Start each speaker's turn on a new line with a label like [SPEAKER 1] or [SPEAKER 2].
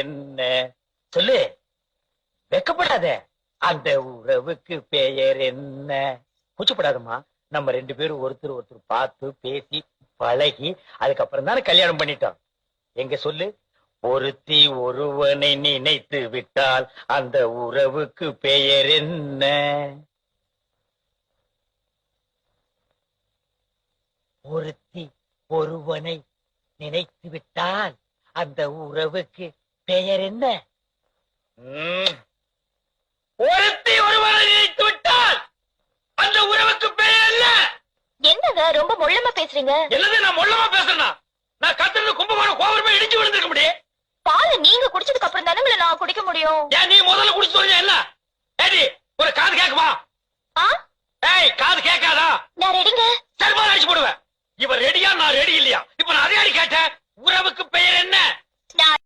[SPEAKER 1] என்ன? சொல்லு, வெக்கப்படாத. அந்த உறவுக்கு பெயர் என்ன? கூச்சப்படாதம்மா. நம்ம ரெண்டு பேரும் ஒருத்தர் ஒருத்தர் பார்த்து பேசி பழகி அதுக்கப்புறம் தானே கல்யாணம் பண்ணிட்டோம். எங்க சொல்லு. ஒருத்தி ஒருவனை நினைத்து விட்டால் அந்த உறவுக்கு பெயர் என்ன? ஒருத்தி ஒருவனை நினைத்து விட்டால் அந்த உறவுக்கு பெயர் என்ன? ஒருத்தி ஒருவனை நினைத்து விட்டால் அந்த உறவுக்கு பெயர் என்ன?
[SPEAKER 2] என்னங்க ரொம்ப மொள்ளமா பேசுறீங்க?
[SPEAKER 1] என்னது நான் மொள்ளமா பேசுறேனா? நான் கத்துறது கும்பகோணம் கோபுரமே இடிச்சு விழுந்திருக்க முடியும்.
[SPEAKER 2] பாலை நீங்க குடிச்சதுக்கு அப்புறம் தானே நான் குடிக்க முடியும்.
[SPEAKER 1] ஏன் நீ முதல்ல குடிச்சு சொல்லுங்க என்ன? ஏடி ஒரு காது கேக்குமா? ஏய் காது கேட்காதா?
[SPEAKER 2] நான் ரெடிங்க.
[SPEAKER 1] சர்மா அடிச்சு போடுவேன். இவன் ரெடியா நான் ரெடி இல்லையா? இப்ப நான் அதே அடி கேட்டேன். உறவுக்கு பெயர் என்ன?
[SPEAKER 2] நான்